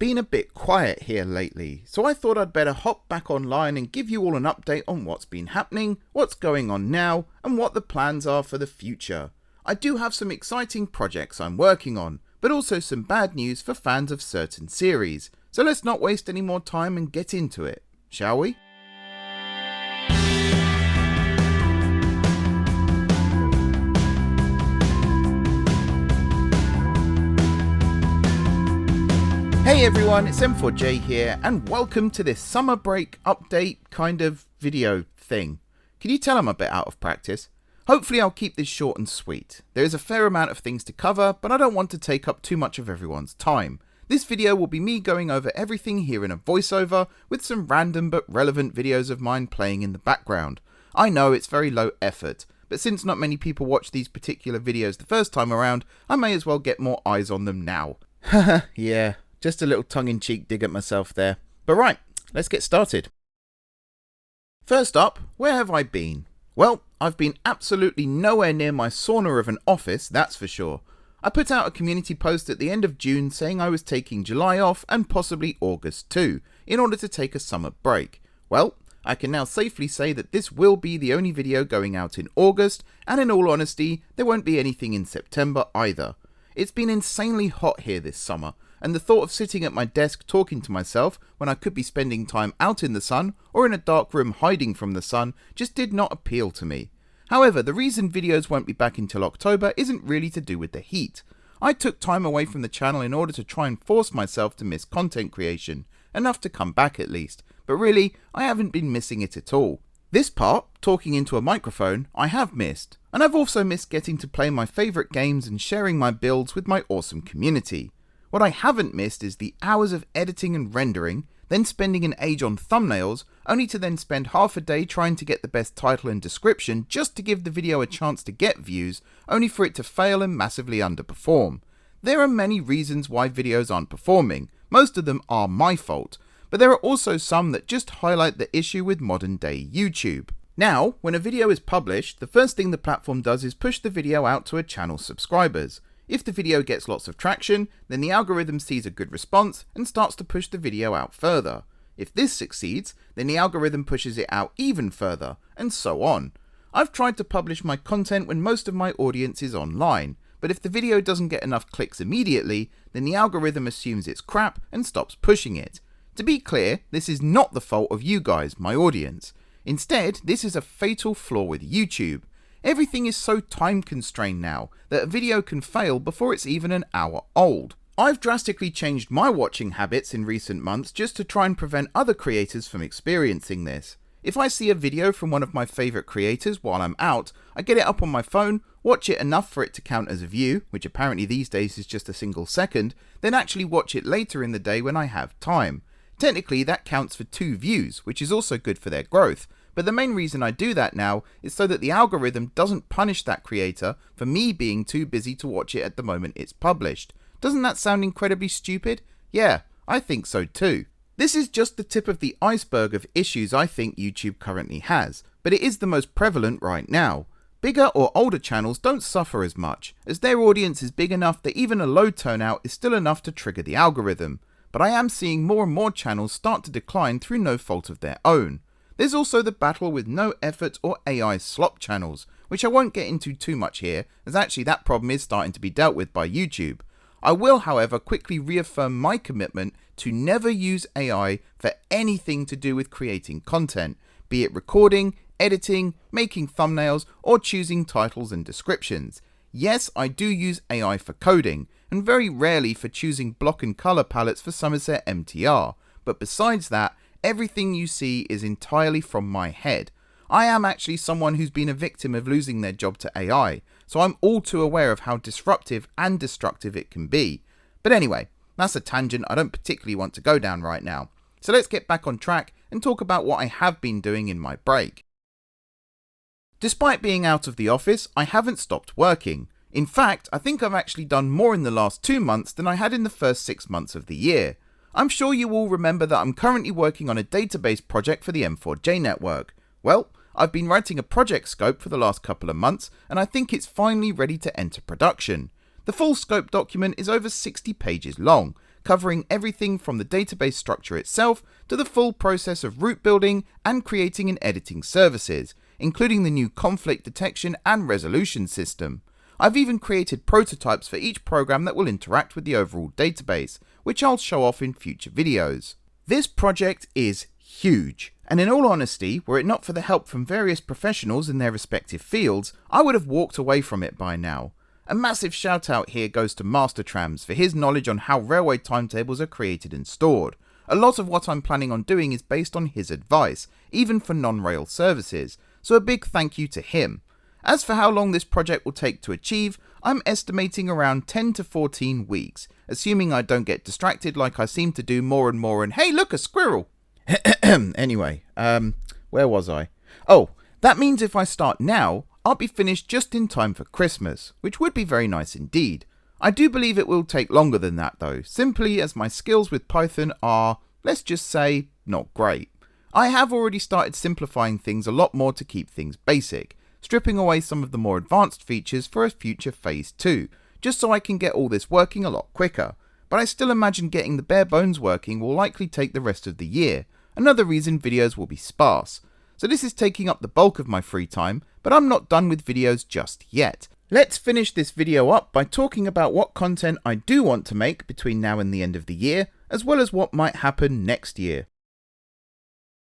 been a bit quiet here lately, so I thought I'd better hop back online and give you all an update on what's been happening, what's going on now, and what the plans are for the future. I do have some exciting projects I'm working on, but also some bad news for fans of certain series, so let's not waste any more time and get into it, shall we? Hey everyone, it's M4J here, and welcome to this summer break update kind of video thing. Can you tell I'm a bit out of practice? Hopefully I'll keep this short and sweet. There is a fair amount of things to cover, but I don't want to take up too much of everyone's time. This video will be me going over everything here in a voiceover, with some random but relevant videos of mine playing in the background. I know it's very low effort, but since not many people watch these particular videos the first time around, I may as well get more eyes on them now. Haha, yeah. Just a little tongue-in-cheek dig at myself there. But right, let's get started. First up, where have I been? Well, I've been absolutely nowhere near my sauna of an office, that's for sure. I put out a community post at the end of June saying I was taking July off and possibly August too, in order to take a summer break. Well, I can now safely say that this will be the only video going out in August, and in all honesty, there won't be anything in September either. It's been insanely hot here this summer, and the thought of sitting at my desk talking to myself when I could be spending time out in the sun or in a dark room hiding from the sun just did not appeal to me. However, the reason videos won't be back until October isn't really to do with the heat. I took time away from the channel in order to try and force myself to miss content creation, enough to come back at least, but really, I haven't been missing it at all. This part, talking into a microphone, I have missed, and I've also missed getting to play my favourite games and sharing my builds with my awesome community. What I haven't missed is the hours of editing and rendering, then spending an age on thumbnails, only to then spend half a day trying to get the best title and description just to give the video a chance to get views, only for it to fail and massively underperform. There are many reasons why videos aren't performing, most of them are my fault, but there are also some that just highlight the issue with modern day YouTube. Now, when a video is published, the first thing the platform does is push the video out to a channel's subscribers. If the video gets lots of traction, then the algorithm sees a good response and starts to push the video out further. If this succeeds, then the algorithm pushes it out even further, and so on. I've tried to publish my content when most of my audience is online, but if the video doesn't get enough clicks immediately, then the algorithm assumes it's crap and stops pushing it. To be clear, this is not the fault of you guys, my audience. Instead, this is a fatal flaw with YouTube. Everything is so time constrained now that a video can fail before it's even an hour old. I've drastically changed my watching habits in recent months just to try and prevent other creators from experiencing this. If I see a video from one of my favourite creators while I'm out, I get it up on my phone, watch it enough for it to count as a view, which apparently these days is just a single second, then actually watch it later in the day when I have time. Technically that counts for 2 views, which is also good for their growth. But the main reason I do that now is so that the algorithm doesn't punish that creator for me being too busy to watch it at the moment it's published. Doesn't that sound incredibly stupid? Yeah, I think so too. This is just the tip of the iceberg of issues I think YouTube currently has, but it is the most prevalent right now. Bigger or older channels don't suffer as much, as their audience is big enough that even a low turnout is still enough to trigger the algorithm. But I am seeing more and more channels start to decline through no fault of their own. There's also the battle with no effort or AI slop channels, which I won't get into too much here, as actually that problem is starting to be dealt with by YouTube. I will, however, quickly reaffirm my commitment to never use AI for anything to do with creating content, be it recording, editing, making thumbnails, or choosing titles and descriptions. Yes, I do use AI for coding, and very rarely for choosing block and colour palettes for Somerset MTR, but besides that, everything you see is entirely from my head. I am actually someone who's been a victim of losing their job to AI, so I'm all too aware of how disruptive and destructive it can be. But anyway, that's a tangent I don't particularly want to go down right now. So let's get back on track and talk about what I have been doing in my break. Despite being out of the office, I haven't stopped working. In fact, I think I've actually done more in the last 2 months than I had in the first 6 months of the year. I'm sure you all remember that I'm currently working on a database project for the M4J network. Well, I've been writing a project scope for the last couple of months, and I think it's finally ready to enter production. The full scope document is over 60 pages long, covering everything from the database structure itself to the full process of route building and creating and editing services, including the new conflict detection and resolution system. I've even created prototypes for each program that will interact with the overall database, which I'll show off in future videos. This project is huge, and in all honesty, were it not for the help from various professionals in their respective fields, I would have walked away from it by now. A massive shout out here goes to Mastertrams for his knowledge on how railway timetables are created and stored. A lot of what I'm planning on doing is based on his advice, even for non-rail services, so a big thank you to him. As for how long this project will take to achieve, I'm estimating around 10 to 14 weeks, assuming I don't get distracted like I seem to do more and more and hey look, a squirrel! Anyway, where was I? Oh, that means if I start now, I'll be finished just in time for Christmas, which would be very nice indeed. I do believe it will take longer than that though, simply as my skills with Python are, let's just say, not great. I have already started simplifying things a lot more to keep things basic, stripping away some of the more advanced features for a future phase 2, just so I can get all this working a lot quicker. But I still imagine getting the bare bones working will likely take the rest of the year, another reason videos will be sparse. So this is taking up the bulk of my free time, but I'm not done with videos just yet. Let's finish this video up by talking about what content I do want to make between now and the end of the year, as well as what might happen next year.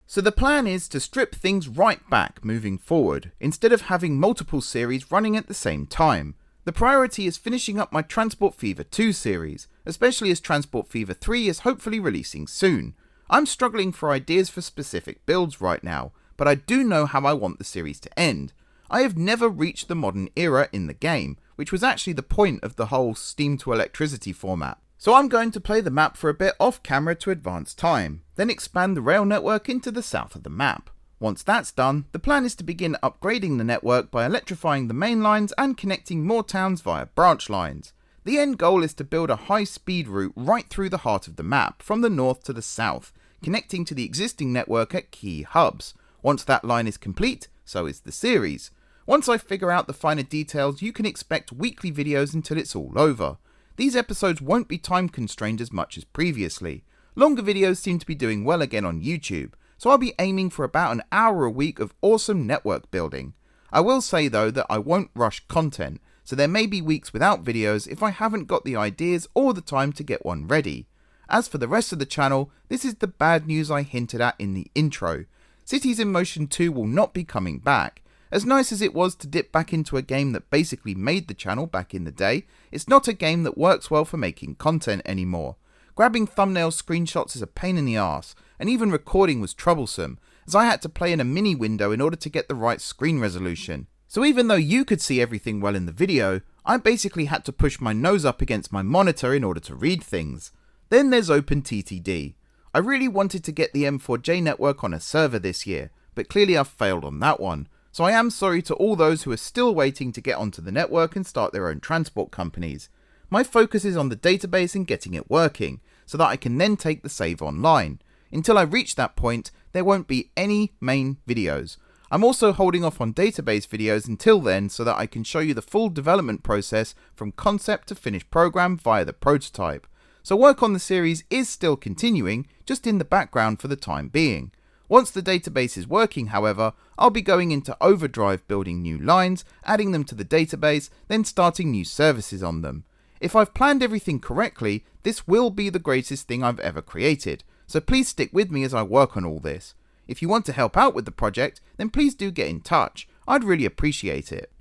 So the plan is to strip things right back moving forward, instead of having multiple series running at the same time. The priority is finishing up my Transport Fever 2 series, especially as Transport Fever 3 is hopefully releasing soon. I'm struggling for ideas for specific builds right now, but I do know how I want the series to end. I have never reached the modern era in the game, which was actually the point of the whole steam to electricity format. So I'm going to play the map for a bit off camera to advance time, then expand the rail network into the south of the map. Once that's done, the plan is to begin upgrading the network by electrifying the main lines and connecting more towns via branch lines. The end goal is to build a high-speed route right through the heart of the map, from the north to the south, connecting to the existing network at key hubs. Once that line is complete, so is the series. Once I figure out the finer details, you can expect weekly videos until it's all over. These episodes won't be time constrained as much as previously. Longer videos seem to be doing well again on YouTube, so I'll be aiming for about an hour a week of awesome network building. I will say though that I won't rush content, so there may be weeks without videos if I haven't got the ideas or the time to get one ready. As for the rest of the channel, this is the bad news I hinted at in the intro. Cities in Motion 2 will not be coming back. As nice as it was to dip back into a game that basically made the channel back in the day, it's not a game that works well for making content anymore. Grabbing thumbnail screenshots is a pain in the arse, and even recording was troublesome, as I had to play in a mini window in order to get the right screen resolution. So even though you could see everything well in the video, I basically had to push my nose up against my monitor in order to read things. Then there's OpenTTD. I really wanted to get the M4J network on a server this year, but clearly I've failed on that one. So I am sorry to all those who are still waiting to get onto the network and start their own transport companies. My focus is on the database and getting it working, so that I can then take the save online. Until I reach that point, there won't be any main videos. I'm also holding off on database videos until then so that I can show you the full development process from concept to finished program via the prototype. So work on the series is still continuing, just in the background for the time being. Once the database is working, however, I'll be going into overdrive building new lines, adding them to the database, then starting new services on them. If I've planned everything correctly, this will be the greatest thing I've ever created, so please stick with me as I work on all this. If you want to help out with the project, then please do get in touch, I'd really appreciate it.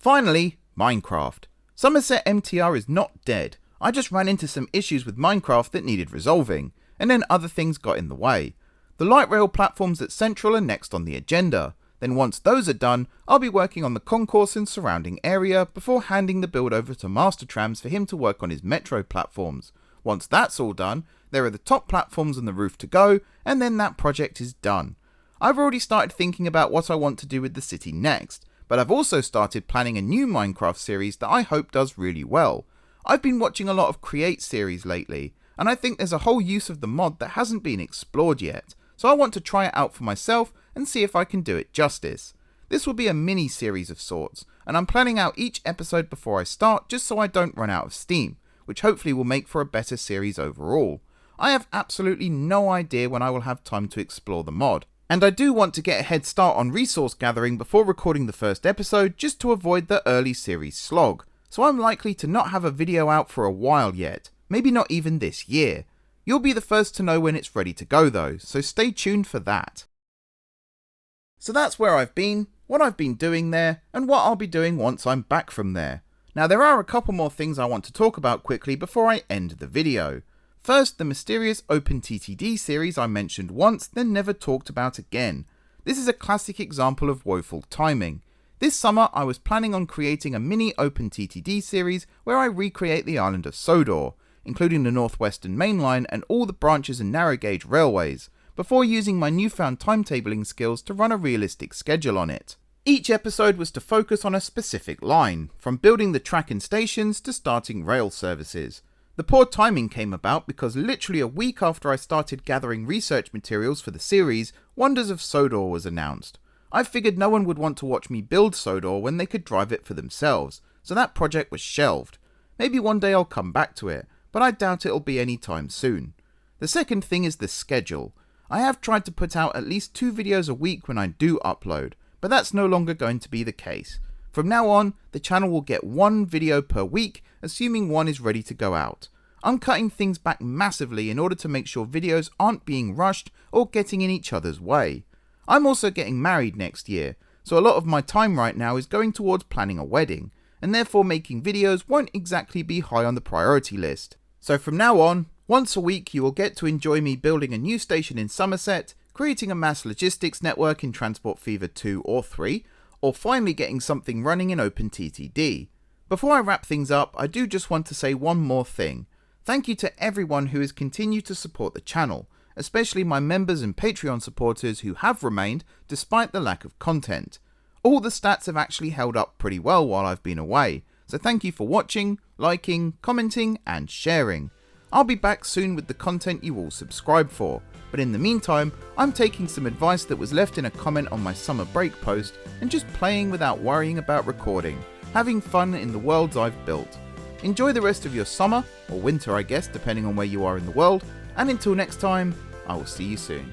Finally, Minecraft. Somerset MTR is not dead, I just ran into some issues with Minecraft that needed resolving, and then other things got in the way. The light rail platforms at Central are next on the agenda. Then once those are done, I'll be working on the concourse and surrounding area before handing the build over to Mastertrams for him to work on his metro platforms. Once that's all done, there are the top platforms on the roof to go, and then that project is done. I've already started thinking about what I want to do with the city next, but I've also started planning a new Minecraft series that I hope does really well. I've been watching a lot of Create series lately, and I think there's a whole use of the mod that hasn't been explored yet. So I want to try it out for myself and see if I can do it justice. This will be a mini series of sorts, and I'm planning out each episode before I start just so I don't run out of steam, which hopefully will make for a better series overall. I have absolutely no idea when I will have time to explore the mod, and I do want to get a head start on resource gathering before recording the first episode just to avoid the early series slog, so I'm likely to not have a video out for a while yet, maybe not even this year. You'll be the first to know when it's ready to go though, so stay tuned for that. So that's where I've been, what I've been doing there, and what I'll be doing once I'm back from there. Now there are a couple more things I want to talk about quickly before I end the video. First, the mysterious OpenTTD series I mentioned once, then never talked about again. This is a classic example of woeful timing. This summer I was planning on creating a mini OpenTTD series where I recreate the island of Sodor, including the Northwestern Main Line and all the branches and narrow gauge railways, before using my newfound timetabling skills to run a realistic schedule on it. Each episode was to focus on a specific line, from building the track and stations to starting rail services. The poor timing came about because literally a week after I started gathering research materials for the series, Wonders of Sodor was announced. I figured no one would want to watch me build Sodor when they could drive it for themselves, so that project was shelved. Maybe one day I'll come back to it, but I doubt it'll be anytime soon. The second thing is the schedule. I have tried to put out at least 2 videos a week when I do upload, but that's no longer going to be the case. From now on, the channel will get 1 video per week, assuming one is ready to go out. I'm cutting things back massively in order to make sure videos aren't being rushed or getting in each other's way. I'm also getting married next year, so a lot of my time right now is going towards planning a wedding, and therefore making videos won't exactly be high on the priority list. So from now on, once a week you will get to enjoy me building a new station in Somerset, creating a mass logistics network in Transport Fever 2 or 3, or finally getting something running in OpenTTD. Before I wrap things up, I do just want to say one more thing. Thank you to everyone who has continued to support the channel, especially my members and Patreon supporters who have remained despite the lack of content. All the stats have actually held up pretty well while I've been away, so thank you for watching, liking, commenting and sharing. I'll be back soon with the content you all subscribe for, but in the meantime, I'm taking some advice that was left in a comment on my summer break post and just playing without worrying about recording, having fun in the worlds I've built. Enjoy the rest of your summer, or winter I guess, depending on where you are in the world, and until next time, I will see you soon.